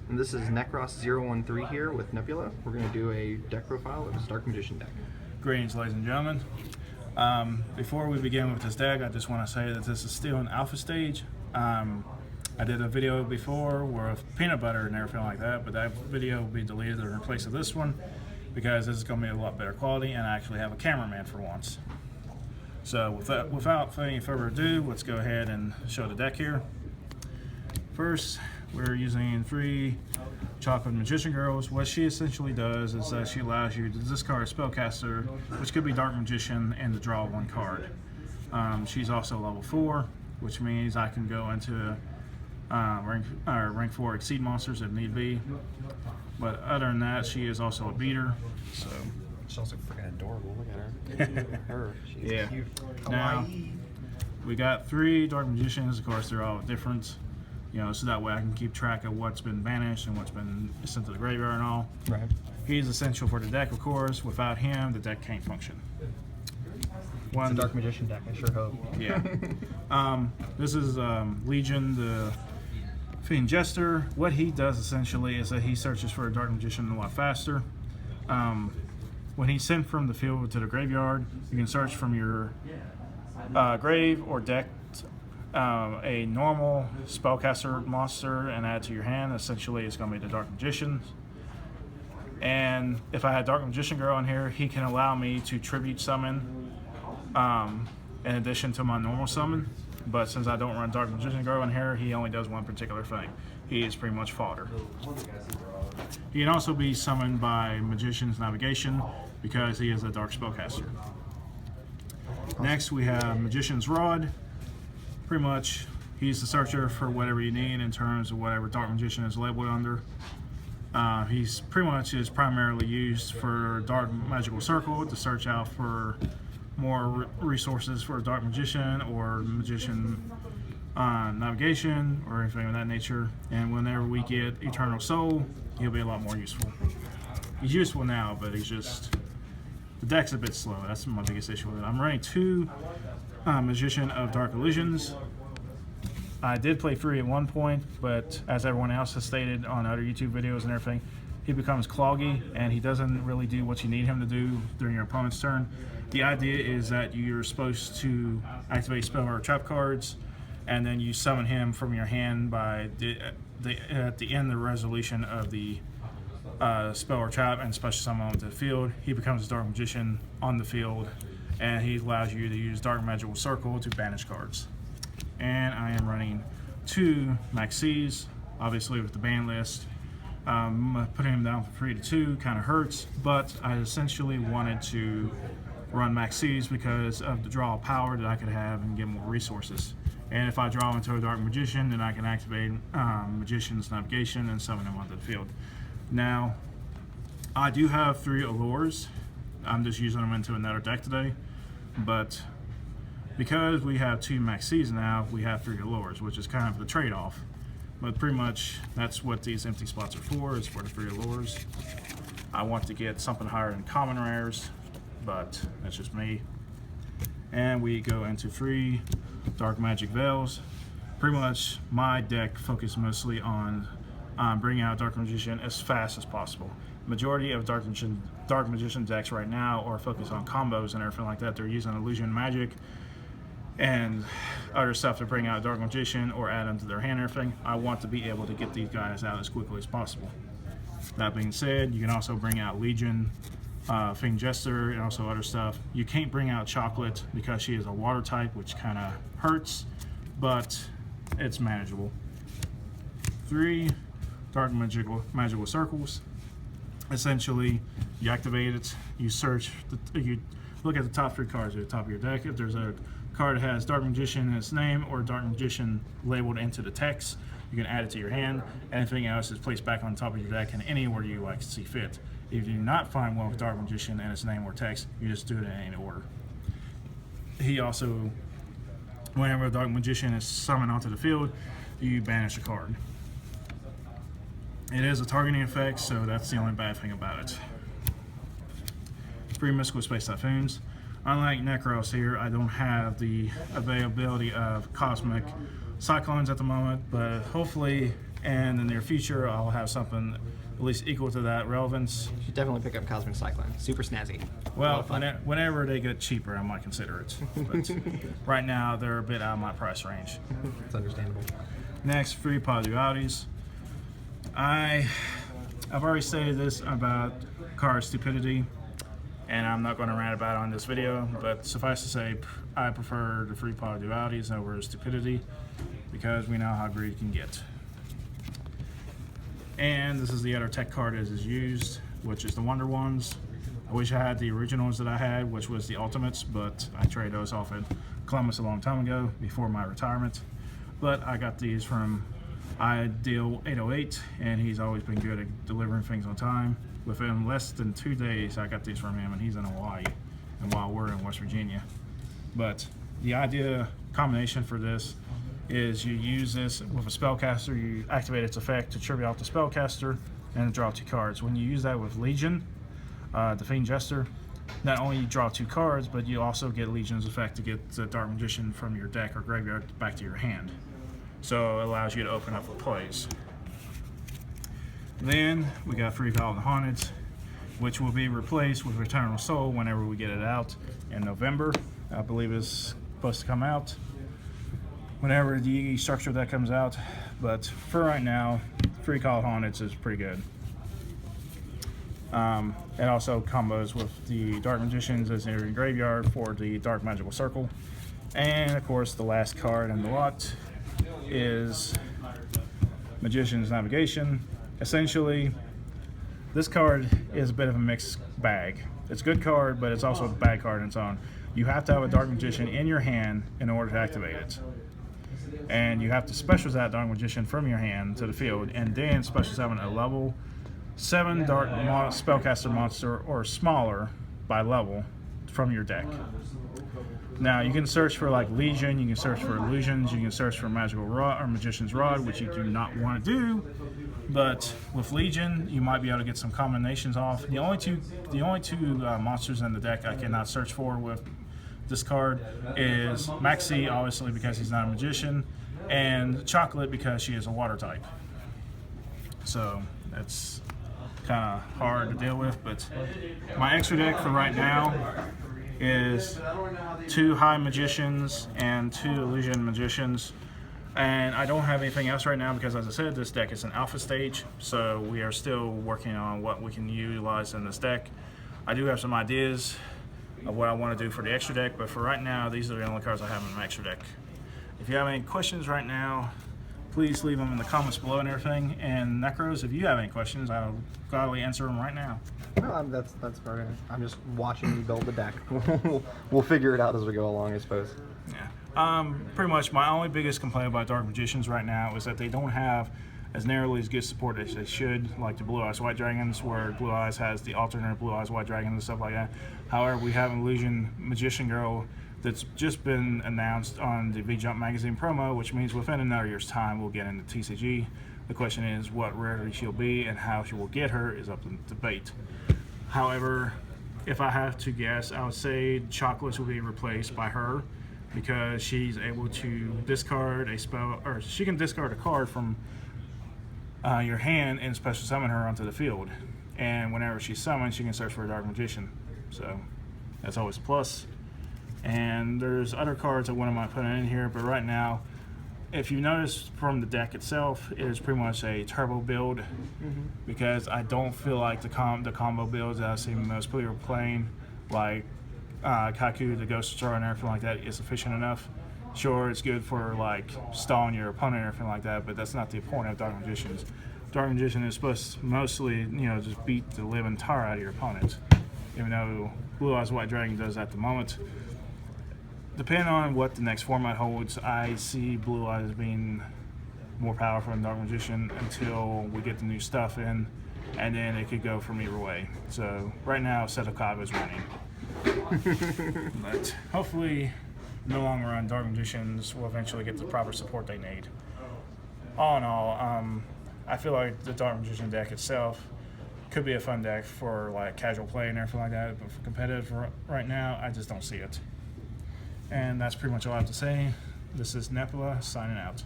And this is Nekros 013 here with Nebula. We're going to do a deck profile of his Dark Magician deck. Greetings, ladies and gentlemen. Before we begin with this deck, I just want to say that this is still in alpha stage. I did a video before with peanut butter and everything like that, but that video will be deleted in replace of this one because this is going to be a lot better quality, and I actually have a cameraman for once. So without any further ado, let's go ahead and show the deck here. First, we're using 3 Chocolate Magician Girls. What she essentially does is that she allows you to discard a Spellcaster, which could be Dark Magician, and to draw 1 card. She's also level 4, which means I can go into rank 4 Exceed monsters if need be. But other than that, she is also a beater. So She's also freaking adorable. Look at her. She's cute. Now, we got 3 Dark Magicians. Of course, they're all different. So that way I can keep track of what's been banished and what's been sent to the graveyard and all. Right. He's essential for the deck, of course. Without him, the deck can't function. It's a Dark Magician deck, I sure hope. Yeah. This is Legion, the Fiend Jester. What he does essentially is that he searches for a Dark Magician a lot faster. When he's sent from the field to the graveyard, you can search from your grave or deck a normal spellcaster monster and add to your hand. Essentially, it's going to be the Dark Magician. And if I had Dark Magician Girl in here, he can allow me to tribute summon in addition to my normal summon. But since I don't run Dark Magician Girl in here, he only does one particular thing. He is pretty much fodder. He can also be summoned by Magician's Navigation because he is a Dark Spellcaster. Next, we have Magician's Rod. Pretty much, he's the searcher for whatever you need in terms of whatever Dark Magician is labeled under. He's pretty much is primarily used for Dark Magical Circle to search out for more resources for Dark Magician or Magician Navigation or anything of that nature. And whenever we get Eternal Soul, he'll be a lot more useful. He's useful now, but he's just, the deck's a bit slow. That's my biggest issue with it. I'm running 2 Magician of Dark Illusions. I did play 3 at one point, but as everyone else has stated on other YouTube videos and everything, he becomes cloggy and he doesn't really do what you need him to do during your opponent's turn. The idea is that you're supposed to activate spell or trap cards, and then you summon him from your hand by at the end of the resolution of the spell or trap and special summon onto the field. He becomes a Dark Magician on the field, and he allows you to use Dark Magical Circle to banish cards. And I am running 2 Maxis, obviously with the ban list. Putting him down from 3 to 2 kind of hurts, but I essentially wanted to run Maxis because of the draw power that I could have and get more resources. And if I draw into a Dark Magician, then I can activate Magician's Navigation and summon him onto the field. Now, I do have 3 Allures. I'm just using them into another deck today, but because we have 2 Maxis now, we have 3 Allures, which is kind of the trade-off. But pretty much that's what these empty spots are for, is for the 3 Allures. I want to get something higher than common rares, but that's just me. And we go into 3 Dark Magic Veils. Pretty much my deck focuses mostly on bringing out Dark Magician as fast as possible. Majority of Dark Magician decks right now are focused on combos and everything like that. They're using Illusion Magic and other stuff to bring out Dark Magician or add them to their hand and everything. I want to be able to get these guys out as quickly as possible. That being said, you can also bring out Legion, Fiend Jester, and also other stuff. You can't bring out Chocolate because she is a water type, which kind of hurts, but it's manageable. 3 Dark Magical Circles. Essentially, you activate it, you search, you look at the top 3 cards at the top of your deck. If there's a card that has Dark Magician in its name or Dark Magician labeled into the text, you can add it to your hand. Anything else is placed back on top of your deck in any order you like to see fit. If you do not find one with Dark Magician and its name or text, you just do it in any order. He also, whenever a Dark Magician is summoned onto the field, you banish a card. It is a targeting effect, so that's the only bad thing about it. 3 Mystical Space Typhoons. Unlike Nekros here, I don't have the availability of Cosmic Cyclones at the moment, but hopefully and in the near future I'll have something at least equal to that relevance. You should definitely pick up Cosmic Cyclone. Super snazzy. Well, whenever they get cheaper, I might consider it. But right now, they're a bit out of my price range. It's understandable. Next, free pod dualities. I've already stated this about card stupidity, and I'm not going to rant about it on this video, but suffice to say, I prefer the free pod dualities over stupidity because we know how greedy can get. And this is the other tech card that is used, which is the Wonder Ones. I wish I had the originals that I had, which was the Ultimates, but I traded those off at Columbus a long time ago before my retirement. But I got these from Ideal 808, and he's always been good at delivering things on time. Within less than 2 days, I got these from him, and he's in Hawaii, and while we're in West Virginia. But the idea combination for this is you use this with a spellcaster, you activate its effect to tribute out the spellcaster and draw 2 cards. When you use that with Legion, the Fiend Jester, not only you draw 2 cards, but you also get Legion's effect to get the Dark Magician from your deck or graveyard back to your hand. So it allows you to open up with plays. Then we got Free Call the Haunted, which will be replaced with Eternal Soul whenever we get it out in November. I believe it's supposed to come out whenever the structure that comes out, but for right now, Free Call Haunted is pretty good. It also combos with the Dark Magicians as in your graveyard for the Dark Magical Circle. And of course, the last card in the lot is Magician's Navigation. Essentially, this card is a bit of a mixed bag. It's a good card, but it's also a bad card in its own. You have to have a Dark Magician in your hand in order to activate it. And you have to special that Dark Magician from your hand to the field, and then special summon a level 7 Dark Spellcaster monster or smaller by level from your deck. Now you can search for like Legion, you can search for illusions, you can search for Magical Rod or Magician's Rod, which you do not want to do. But with Legion, you might be able to get some combinations off. The only two monsters in the deck I cannot search for with this card is Maxi, obviously because he's not a magician, and Chocolate because she is a water type. So that's kind of hard to deal with. But my extra deck for right now is 2 High Magicians and 2 Illusion Magicians. And I don't have anything else right now because, as I said, this deck is an alpha stage, so we are still working on what we can utilize in this deck. I do have some ideas of what I want to do for the extra deck, but for right now, these are the only cards I have in my extra deck. If you have any questions right now, please leave them in the comments below and everything. And Nekros, if you have any questions, I'll gladly answer them right now. No, that's very good. I'm just watching you build the deck. We'll figure it out as we go along, I suppose. Yeah. Pretty much my only biggest complaint about Dark Magicians right now is that they don't have as narrowly as good support as they should, like the Blue Eyes White Dragons, where Blue Eyes has the alternate Blue Eyes White Dragons and stuff like that. However, we have an Illusion Magician Girl that's just been announced on the V-Jump magazine promo, which means within another year's time we'll get into TCG. The question is what rarity she'll be and how she will get her is up to debate. However, if I have to guess, I would say Chocolates will be replaced by her because she's able to discard a spell, or she can discard a card from your hand and special summon her onto the field. And whenever she's summoned, she can search for a Dark Magician. So that's always a plus. And there's other cards I wouldn't mind putting in here, but right now, if you notice from the deck itself, it is pretty much a turbo build because I don't feel like the combo builds that I've seen most people playing, like Kaku, the Ghost Destroyer, and everything like that, is efficient enough. Sure, it's good for like stalling your opponent and everything like that, but that's not the point of Dark Magicians. Dark Magician is supposed to mostly, just beat the living tar out of your opponent, even though Blue Eyes White Dragon does at the moment. Depending on what the next format holds, I see Blue Eyes being more powerful than Dark Magician until we get the new stuff in, and then it could go from either way. So right now, Setokava is winning. But hopefully, in the long run, Dark Magicians will eventually get the proper support they need. All in all, I feel like the Dark Magician deck itself could be a fun deck for like casual play and everything like that, but for competitive right now, I just don't see it. And that's pretty much all I have to say. This is Nebula signing out.